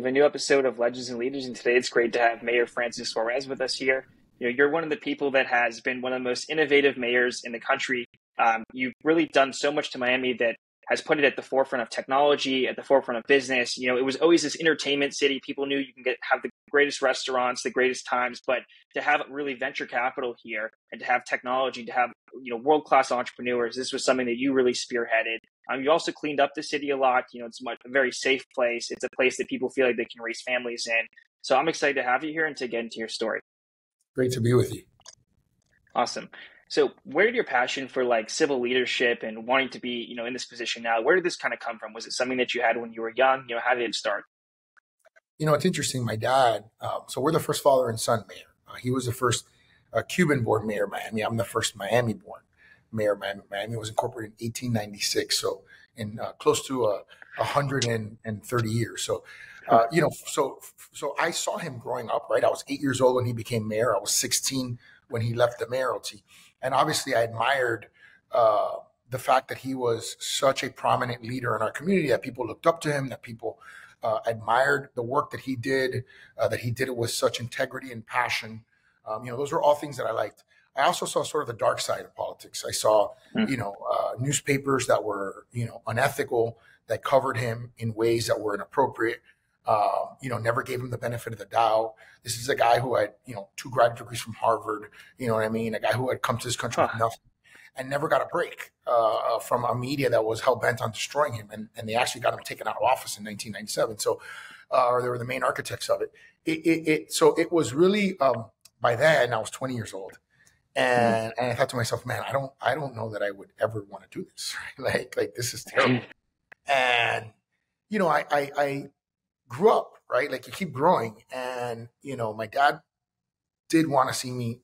have a new episode of Legends and Leaders, and today it's great to have Mayor Francis Suarez with us here. You're one of the people that has been one of the most innovative mayors in the country. You've really done so much to Miami that has put it at the forefront of technology, at the forefront of business. It was always this entertainment city. People knew you can have the greatest restaurants, the greatest times, but to have really venture capital here and to have technology, to have world-class entrepreneurs, this was something that you really spearheaded. You also cleaned up the city a lot. It's a very safe place. It's a place that people feel like they can raise families in. So I'm excited to have you here and to get into your story. Great to be with you. Awesome. So where did your passion for civil leadership and wanting to be, in this position now, where did this kind of come from? Was it something that you had when you were young? How did it start? It's interesting. My dad, so we're the first father and son mayor. He was the first Cuban-born mayor of Miami. I'm the first Miami-born mayor of Miami. Miami was incorporated in 1896, so in close to 130 years. So, so I saw him growing up, right? I was 8 years old when he became mayor. I was 16 when he left the mayoralty. And obviously I admired the fact that he was such a prominent leader in our community, that people looked up to him, that people admired the work that he did it with such integrity and passion. Those were all things that I liked. I also saw sort of the dark side of politics. I saw, newspapers that were, unethical, that covered him in ways that were inappropriate. Never gave him the benefit of the doubt. This is a guy who had, 2 graduate degrees from Harvard, you know what I mean? A guy who had come to this country with nothing and never got a break from a media that was hell-bent on destroying him. And they actually got him taken out of office in 1997. So, or they were the main architects of it. So it was really, by then I was 20 years old. And I thought to myself, man, I don't know that I would ever want to do this. Like this is terrible. And, I grew up, right? Like you keep growing. And, my dad did want to see me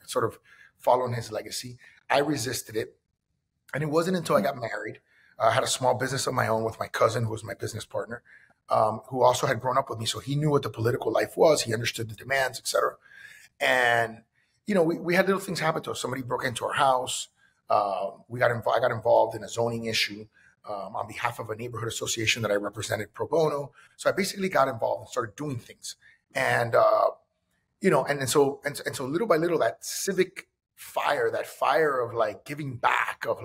sort of follow in his legacy. I resisted it. And it wasn't until I got married. I had a small business of my own with my cousin, who was my business partner, who also had grown up with me. So he knew what the political life was. He understood the demands, et cetera. And, we had little things happen to us. Somebody broke into our house. I got involved in a zoning issue on behalf of a neighborhood association that I represented pro bono. So I basically got involved and started doing things. And, and so little by little, that civic fire, that fire of giving back, of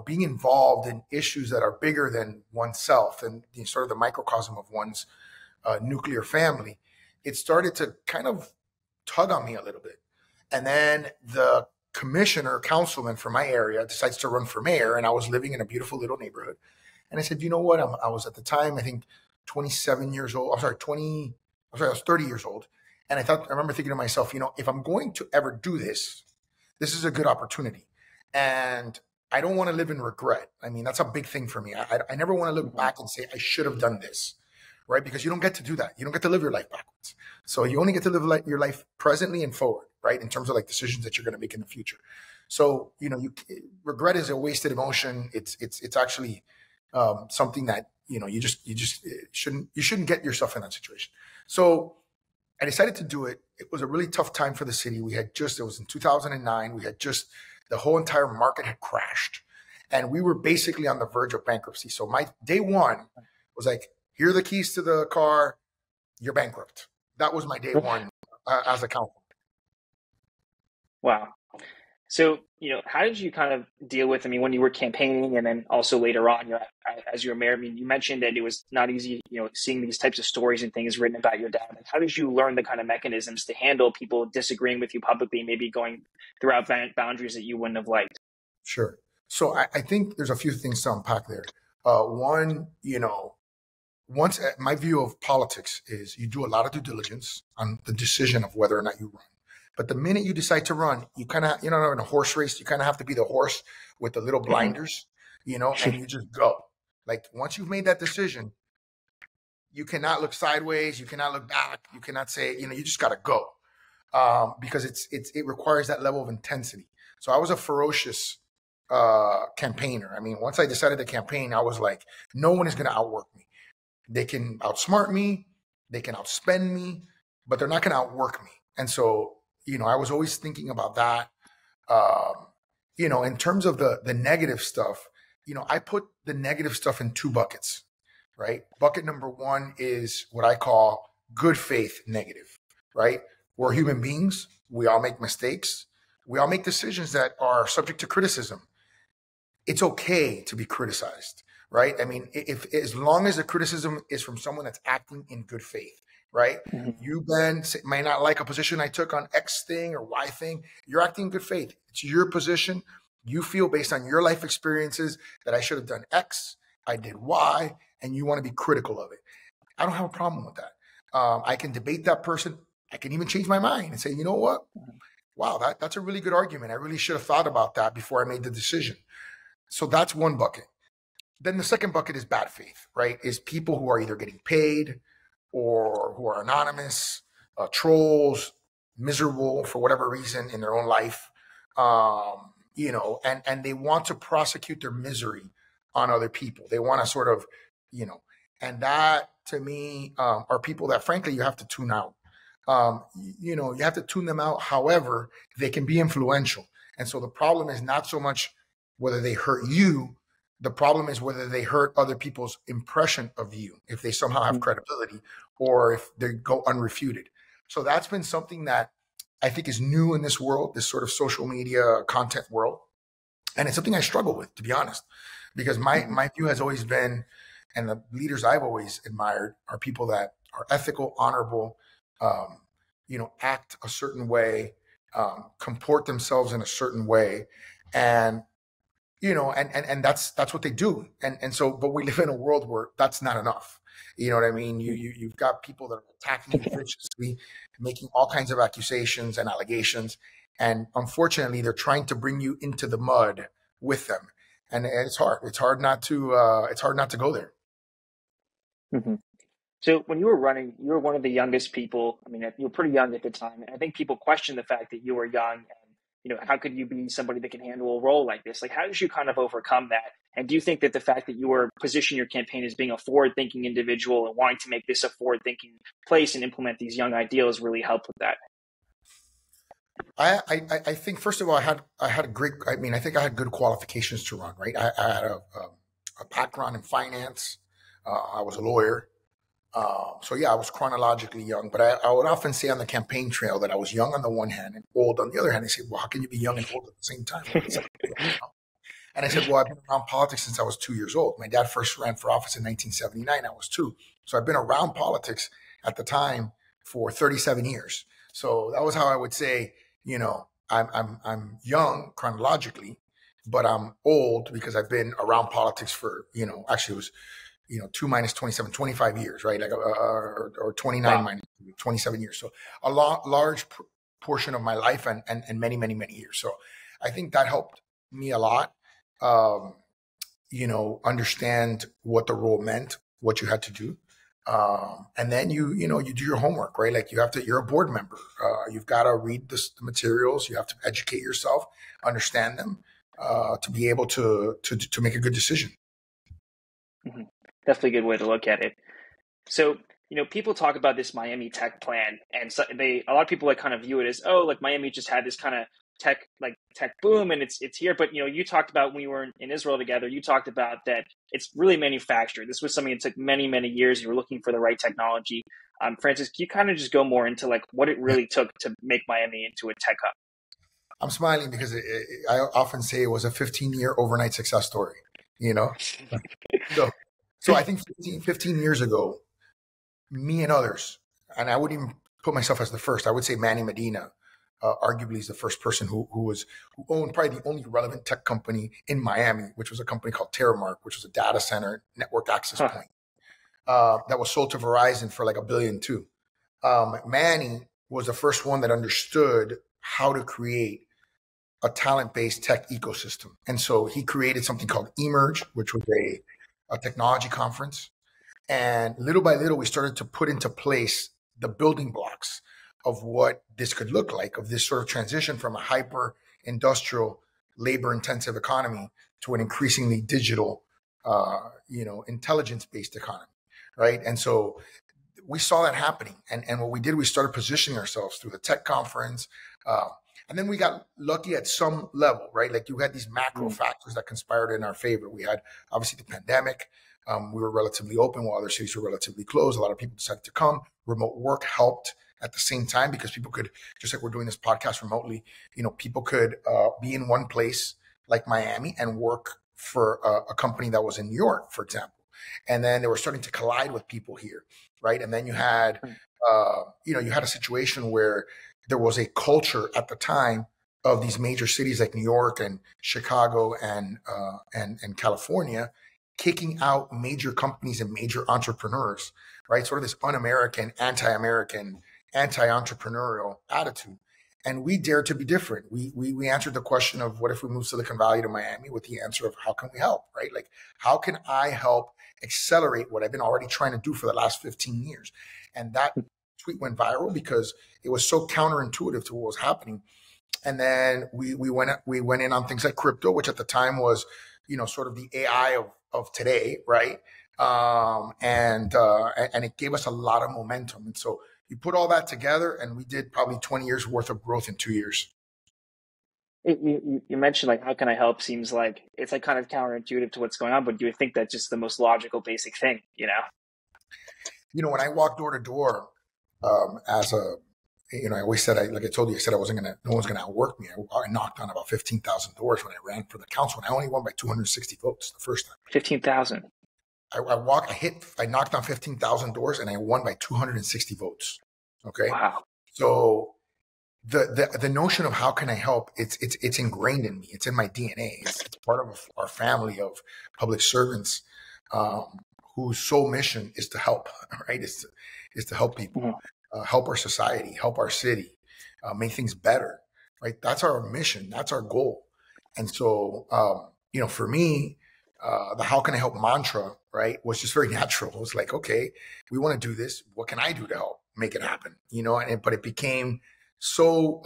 being involved in issues that are bigger than oneself and sort of the microcosm of one's nuclear family, it started to kind of tug on me a little bit. And then the councilman from my area decides to run for mayor, and I was living in a beautiful little neighborhood. And I said, you know what? I was at the time, I think 27 years old. I was 30 years old. And I remember thinking to myself, if I'm going to ever do this, this is a good opportunity. And I don't want to live in regret. I mean, that's a big thing for me. I never want to look back and say, I should have done this, right? Because you don't get to do that. You don't get to live your life backwards. So you only get to live your life presently and forward, right? In terms of decisions that you're going to make in the future. So, regret is a wasted emotion. It's actually something that, you shouldn't get yourself in that situation. So I decided to do it. It was a really tough time for the city. It was in 2009. The whole entire market had crashed and we were basically on the verge of bankruptcy. So my day one was here are the keys to the car. You're bankrupt. That was my day one as a councilman. Wow. So, how did you kind of deal with, when you were campaigning and then also later on, as you were mayor, you mentioned that it was not easy, seeing these types of stories and things written about your dad. And how did you learn the kind of mechanisms to handle people disagreeing with you publicly, maybe going throughout boundaries that you wouldn't have liked? Sure. So I think there's a few things to unpack there. One, my view of politics is you do a lot of due diligence on the decision of whether or not you run. But the minute you decide to run, you kind of, in a horse race, you kind of have to be the horse with the little blinders, and you just go. Once you've made that decision, you cannot look sideways. You cannot look back. You cannot say, you just got to go because it requires that level of intensity. So I was a ferocious campaigner. Once I decided to campaign, I was like, no one is going to outwork me. They can outsmart me. They can outspend me, but they're not going to outwork me. And so, I was always thinking about that. In terms of the negative stuff, I put the negative stuff in 2 buckets. right? Bucket number one is what I call good faith negative, right? We're human beings. We all make mistakes. We all make decisions that are subject to criticism. It's okay to be criticized, right? I mean, if as long as the criticism is from someone that's acting in good faith, right? Mhm. You, Ben, may not like a position I took on X thing or Y thing. You're acting in good faith. It's your position. You feel based on your life experiences that I should have done X, I did Y, and you want to be critical of it. I don't have a problem with that. I can debate that person. I can even change my mind and say, you know what? Wow, that's a really good argument. I really should have thought about that before I made the decision. So that's one bucket. Then the second bucket is bad faith, right? Is people who are either getting paid or who are anonymous, trolls, miserable for whatever reason in their own life, and they want to prosecute their misery on other people. They want to sort of, and that to me are people that frankly you have to tune out. You have to tune them out. However, they can be influential. And so the problem is not so much whether they hurt you. The problem is whether they hurt other people's impression of you, if they somehow have credibility or if they go unrefuted. So that's been something that I think is new in this world, this sort of social media content world. And it's something I struggle with, to be honest, because my view has always been, and the leaders I've always admired are people that are ethical, honorable, act a certain way, comport themselves in a certain way. And and that's what they do. And so, but we live in a world where that's not enough. You know what I mean? You've got people that are attacking you viciously, making all kinds of accusations and allegations. And unfortunately, they're trying to bring you into the mud with them. And it's hard. It's hard not to go there. Mhm. So when you were running, you were one of the youngest people. I mean, you were pretty young at the time. And I think people question the fact that you were young and, how could you be somebody that can handle a role like this? Like, how did you kind of overcome that? And do you think that the fact that you were positioning your campaign as being a forward-thinking individual and wanting to make this a forward-thinking place and implement these young ideals really helped with that? I think first of all, I had a great. I mean, I think I had good qualifications to run. Right, I had a background in finance. I was a lawyer. So yeah, I was chronologically young, but I would often say on the campaign trail that I was young on the one hand and old on the other hand. They say, well, how can you be young and old at the same time? And I said, well, I've been around politics since I was 2 years old. My dad first ran for office in 1979. I was two. So I've been around politics at the time for 37 years. So that was how I would say, I'm young chronologically, but I'm old because I've been around politics for, actually it was, 2 minus 27, 25 years, right? Like, or 29 Wow. minus 27 years. So a large portion of my life and many, many, many years. So I think that helped me a lot. Um, understand what the role meant, what you had to do. And then you do your homework, right? Like you're a board member. You've got to read the materials. You have to educate yourself, understand them, to be able to make a good decision. Mhm. Definitely a good way to look at it. So, people talk about this Miami tech plan, and so a lot of people like kind of view it as, oh, like Miami just had this kind of tech boom, and it's here. But you talked about when you were in Israel together, you talked about that it's really manufactured. This was something that took many, many years. You were looking for the right technology. Francis, can you kind of just go more into like what it really took to make Miami into a tech hub? I'm smiling because I often say it was a 15-year overnight success story, you know? So, so I think 15 years ago, me and others, and I wouldn't even put myself as the first. I would say Manny Medina, arguably, is the first person who owned probably the only relevant tech company in Miami, which was a company called Terramark, which was a data center network access Huh. point that was sold to Verizon for like $1 billion too. Manny was the first one that understood how to create a talent-based tech ecosystem, and so he created something called Emerge, which was a technology conference. And little by little, we started to put into place the building blocks of what this could look like, of this sort of transition from a hyper industrial, labor intensive economy to an increasingly digital, intelligence based economy. Right. And so we saw that happening. And what we did, we started positioning ourselves through the tech conference. Uh, and then we got lucky at some level, right? Like you had these macro factors that conspired in our favor. We had obviously the pandemic. We were relatively open while other cities were relatively closed. A lot of people decided to come. Remote work helped at the same time because people could, just like we're doing this podcast remotely, people could be in one place like Miami and work for a company that was in New York, for example. And then they were starting to collide with people here, right? And then you had, you had a situation where there was a culture at the time of these major cities like New York and Chicago and California, kicking out major companies and major entrepreneurs, right? Sort of this un-American, anti-American, anti-entrepreneurial attitude. And we dared to be different. We answered the question of what if we move Silicon Valley to Miami with the answer of how can we help, right? Like, how can I help accelerate what I've been already trying to do for the last 15 years? And that tweet went viral because it was so counterintuitive to what was happening. And then we went in on things like crypto, which at the time was, sort of the AI of today, right? And it gave us a lot of momentum. And so you put all that together, and we did probably 20 years worth of growth in 2 years. You mentioned like how can I help? Seems like it's like kind of counterintuitive to what's going on, but do you think that's just the most logical, basic thing? When I walk door to door, I always said, like I told you, I said no one's gonna outwork me. I knocked on about 15,000 doors when I ran for the council, and I only won by 260 votes the first time. 15,000. I knocked on 15,000 doors, and I won by 260 votes. Okay. Wow. So the notion of how can I help, it's ingrained in me. It's in my DNA. It's part of our family of public servants, whose sole mission is to help, right? Is to help people, help our society, help our city, make things better, right? That's our mission. That's our goal. And so, for me, the how can I help mantra, right, was just very natural. It was like, okay, we want to do this. What can I do to help make it happen? But it became so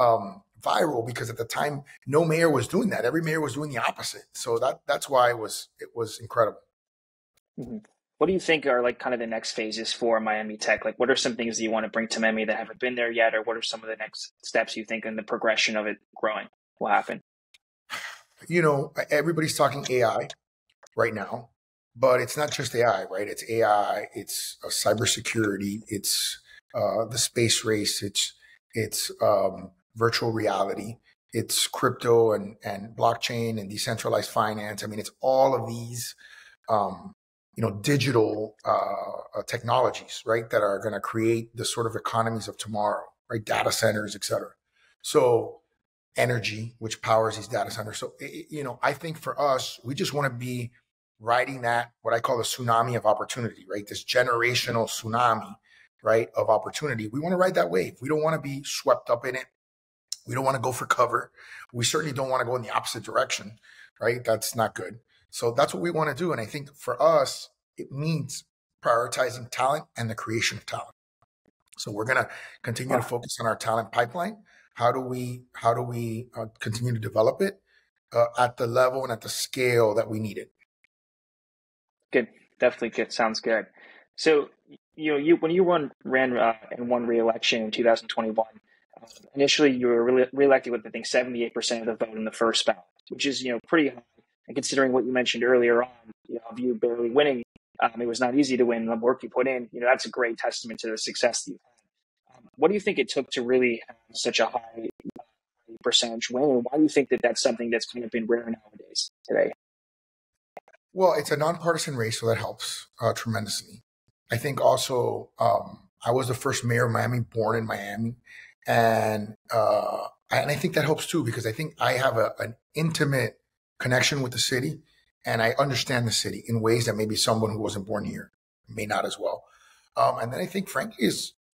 viral because at the time, no mayor was doing that. Every mayor was doing the opposite. So that's why it was incredible. Mm-hmm. What do you think are like kind of the next phases for Miami Tech? Like, what are some things that you want to bring to Miami that haven't been there yet? Or what are some of the next steps you think in the progression of it growing will happen? Everybody's talking AI right now, but it's not just AI, right? It's AI, it's cybersecurity, it's the space race, it's virtual reality, it's crypto and blockchain and decentralized finance. I mean, it's all of these, digital technologies, right, that are going to create the sort of economies of tomorrow, right? Data centers, et cetera. So energy, which powers these data centers. So, I think for us, we just want to be riding that, what I call the tsunami of opportunity, right? This generational tsunami, right, of opportunity. We want to ride that wave. We don't want to be swept up in it. We don't want to go for cover. We certainly don't want to go in the opposite direction, right? That's not good. So that's what we want to do. And I think for us, it means prioritizing talent and the creation of talent. So we're going to continue to focus on our talent pipeline. How do we continue to develop it at the level and at the scale that we need it? Good. Definitely good. Sounds good. So, when you ran and won re-election in 2021, initially you were re-elected with, I think, 78% of the vote in the first ballot, which is, pretty high. And considering what you mentioned earlier on, of you barely winning, it was not easy to win. The work you put in, that's a great testament to the success that you've had. What do you think it took to really have such a high percentage win? And why do you think that that's something that's kind of been rare nowadays today? Well, it's a nonpartisan race, so that helps tremendously. I think also I was the first mayor of Miami, born in Miami, and I think that helps too because I think I have an intimate connection with the city, and I understand the city in ways that maybe someone who wasn't born here may not as well. And then I think, frankly,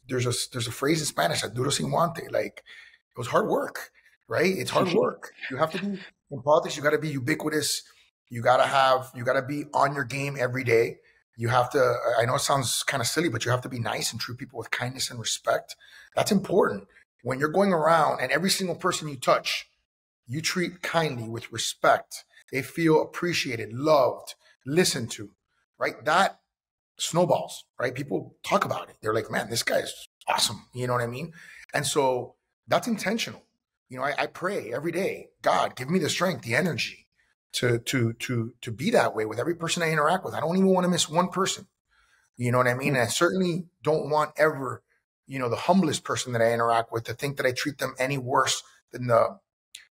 there's a phrase in Spanish, "duro sin guante," like it was hard work, right? It's hard work. You have to be in politics. You got to be ubiquitous. You got to be on your game every day. You have to, I know it sounds kind of silly, but you have to be nice and treat people with kindness and respect. That's important. When you're going around and every single person you touch, you treat kindly with respect. They feel appreciated, loved, listened to, right? That snowballs, right? People talk about it. They're like, man, this guy's awesome. You know what I mean? And so that's intentional. I pray every day, God, give me the strength, the energy to be that way with every person I interact with. I don't even want to miss one person. You know what I mean? And I certainly don't want ever, the humblest person that I interact with to think that I treat them any worse than the,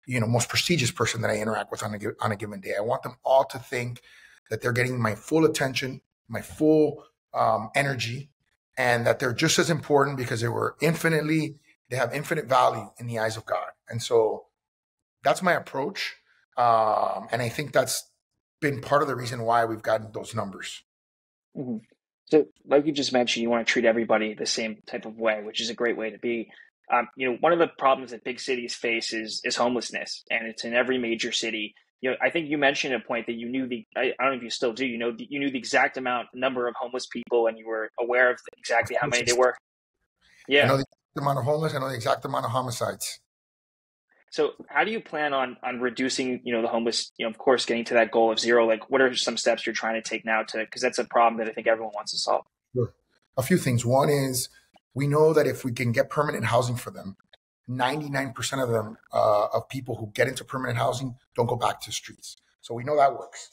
most prestigious person that I interact with on a given day. I want them all to think that they're getting my full attention, my full energy, and that they're just as important because they have infinite value in the eyes of God. And so that's my approach. And I think that's been part of the reason why we've gotten those numbers. Mm-hmm. So, like you just mentioned, you want to treat everybody the same type of way, which is a great way to be. One of the problems that big cities face is homelessness, and it's in every major city. I think you mentioned a point that you knew I don't know if you still do. You knew the exact number of homeless people, and you were aware of exactly how many there were. Yeah. I know the exact amount of homeless. I know the exact amount of homicides. So how do you plan on reducing, the homeless, of course, getting to that goal of zero? Like, what are some steps you're trying to take now because that's a problem that I think everyone wants to solve? Sure. A few things. One is we know that if we can get permanent housing for them, 99% of them, of people who get into permanent housing don't go back to the streets. So we know that works.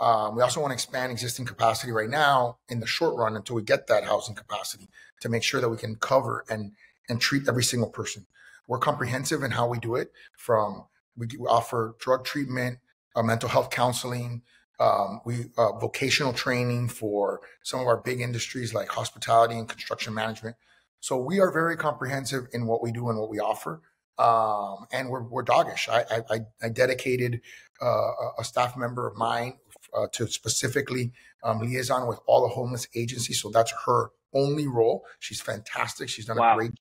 We also want to expand existing capacity right now in the short run until we get that housing capacity to make sure that we can cover and treat every single person. We're comprehensive in how we do it. We offer drug treatment, mental health counseling, vocational training for some of our big industries like hospitality and construction management. So we are very comprehensive in what we do and what we offer. And we're doggish. I dedicated a staff member of mine to specifically liaison with all the homeless agencies. So that's her only role. She's fantastic. She's done a great job.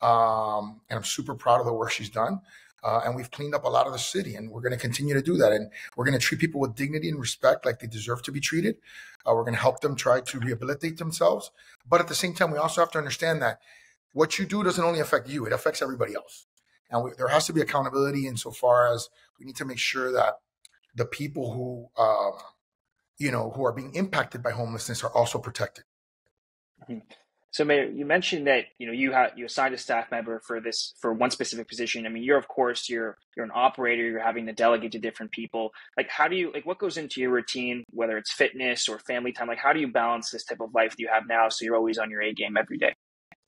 And I'm super proud of the work she's done. And we've cleaned up a lot of the city, and we're going to continue to do that. And we're going to treat people with dignity and respect like they deserve to be treated. We're going to help them try to rehabilitate themselves. But at the same time, we also have to understand that what you do doesn't only affect you, it affects everybody else. And there has to be accountability insofar as we need to make sure that the people who are being impacted by homelessness are also protected. Mm-hmm. So, Mayor, you mentioned that you assigned a staff member for one specific position. I mean, you're an operator. You're having to delegate to different people. Like, what goes into your routine, whether it's fitness or family time? Like, how do you balance this type of life that you have now so you're always on your A game every day?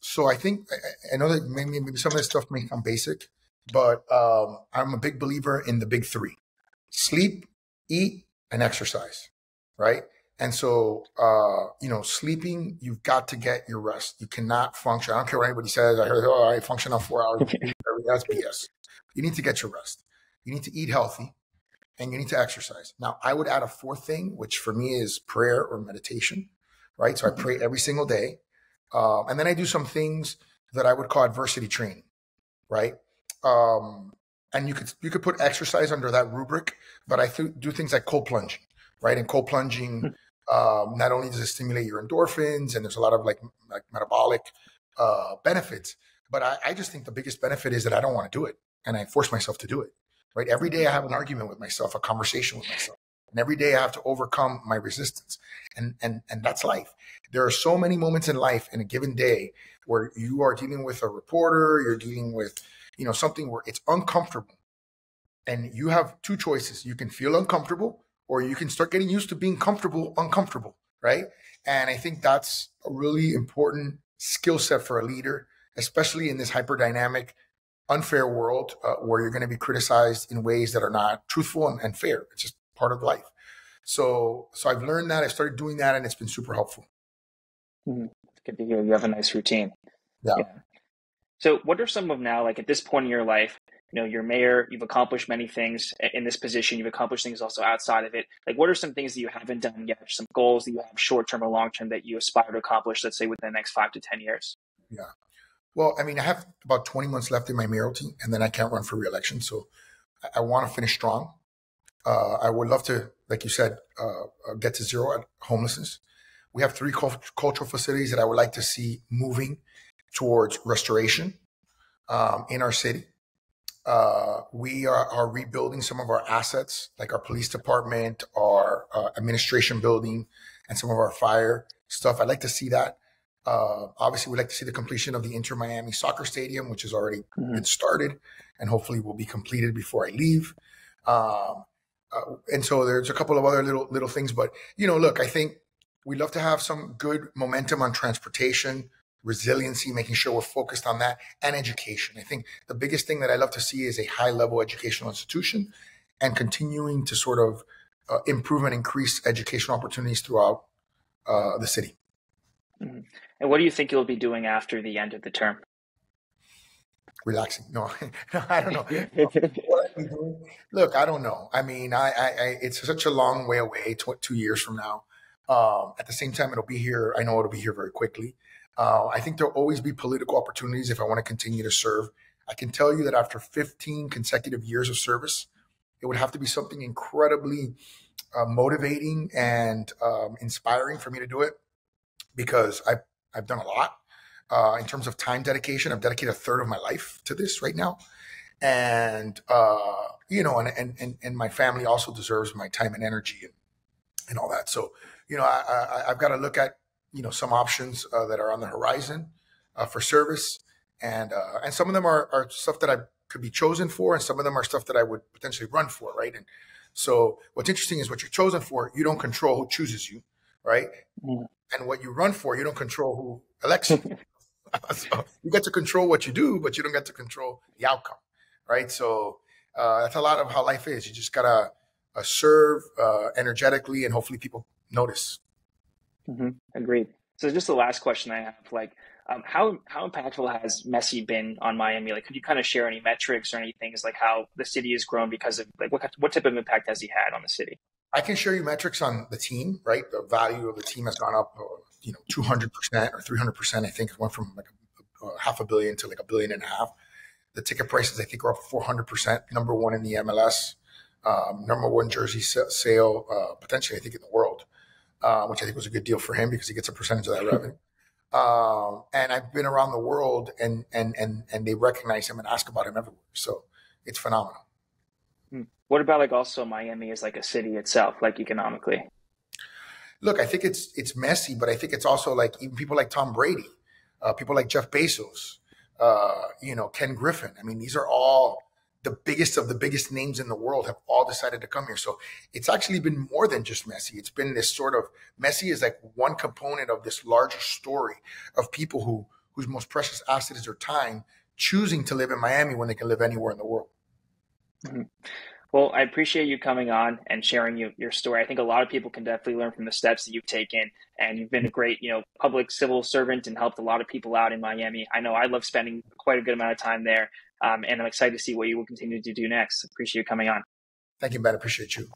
So I think I know that maybe some of this stuff may sound basic, but I'm a big believer in the big three: sleep, eat, and exercise. Right. And so, sleeping, you've got to get your rest. You cannot function. I don't care what anybody says. I heard, I function on 4 hours. That's BS. You need to get your rest. You need to eat healthy, and you need to exercise. Now, I would add a fourth thing, which for me is prayer or meditation, right? So I pray every single day. And then I do some things that I would call adversity training, right? And you could put exercise under that rubric, but I do things like cold plunging, right? And cold plunging, not only does it stimulate your endorphins, and there's a lot of like metabolic benefits, but I just think the biggest benefit is that I don't want to do it, and I force myself to do it. Right? Every day I have an argument with myself, a conversation with myself, and every day I have to overcome my resistance, and that's life. There are so many moments in life in a given day where you are dealing with a reporter, you're dealing with something where it's uncomfortable, and you have two choices: you can feel uncomfortable, or you can start getting used to being uncomfortable, right? And I think that's a really important skill set for a leader, especially in this hyper-dynamic, unfair world where you're going to be criticized in ways that are not truthful and fair. It's just part of life. So I've learned that. I started doing that, and it's been super helpful. Mm-hmm. It's good to hear you have a nice routine. Yeah. So what are some of now, like at this point in your life, you're mayor, you've accomplished many things in this position, you've accomplished things also outside of it. Like, what are some things that you haven't done yet, some goals that you have short-term or long-term that you aspire to accomplish, let's say within the next 5 to 10 years? Yeah. Well, I mean, I have about 20 months left in my mayoralty, and then I can't run for re-election. So I want to finish strong. I would love to, like you said, get to zero at homelessness. We have 3 cultural facilities that I would like to see moving towards restoration in our city. We are rebuilding some of our assets, like our police department, our administration building, and some of our fire stuff. I'd like to see that. Obviously, we'd like to see the completion of the Inter Miami soccer stadium, which has already been started and hopefully will be completed before I leave. And so there's a couple of other little things, but look, I think we love to have some good momentum on transportation, resiliency, making sure we're focused on that, and education. I think the biggest thing that I love to see is a high level educational institution and continuing to sort of improve and increase educational opportunities throughout the city. Mhm. And what do you think you'll be doing after the end of the term? Relaxing. No, no, I don't know. What I'd be doing? Look, I don't know. I mean, it's such a long way away, 2 years from now. At the same time, it'll be here. I know it'll be here very quickly. I think there'll always be political opportunities if I want to continue to serve. I can tell you that after 15 consecutive years of service, it would have to be something incredibly motivating and inspiring for me to do it, because I've done a lot. In terms of time dedication, I've dedicated a third of my life to this right now, and and my family also deserves my time and energy and all that. So I've got to look at some options that are on the horizon for service, and some of them are stuff that I could be chosen for, and some of them are stuff that I would potentially run for, right? And so what's interesting is what you're chosen for, you don't control who chooses you, right? Mm. And what you run for, you don't control who elects you. So you get to control what you do, but you don't get to control the outcome, right? So that's a lot of how life is. You just gotta serve energetically, and hopefully people notice. Mm-hmm. Agreed. So just the last question I have, like, how impactful has Messi been on Miami? Like, could you kind of share any metrics or any things like how the city has grown because of like what type of impact has he had on the city? I can share you metrics on the team, right? The value of the team has gone up, 200% or 300%. I think it went from like a half a billion to like a billion and a half. The ticket prices, I think, are up 400%. Number one in the MLS, number one jersey sale, potentially, I think, in the world, which I think was a good deal for him because he gets a percentage of that revenue. And I've been around the world, and they recognize him and ask about him everywhere. So it's phenomenal. What about like also Miami as like a city itself, like economically? Look, I think it's messy, but I think it's also like even people like Tom Brady, people like Jeff Bezos, Ken Griffin. I mean, these are all the biggest of the biggest names in the world have all decided to come here. So it's actually been more than just Messi. It's been this sort of Messi is like one component of this larger story of people whose most precious asset is their time, choosing to live in Miami when they can live anywhere in the world. Mhm. Well, I appreciate you coming on and sharing your story. I think a lot of people can definitely learn from the steps that you've taken, and you've been a great, public civil servant and helped a lot of people out in Miami. I know I love spending quite a good amount of time there, and I'm excited to see what you will continue to do next. Appreciate you coming on. Thank you, Ben. I appreciate you.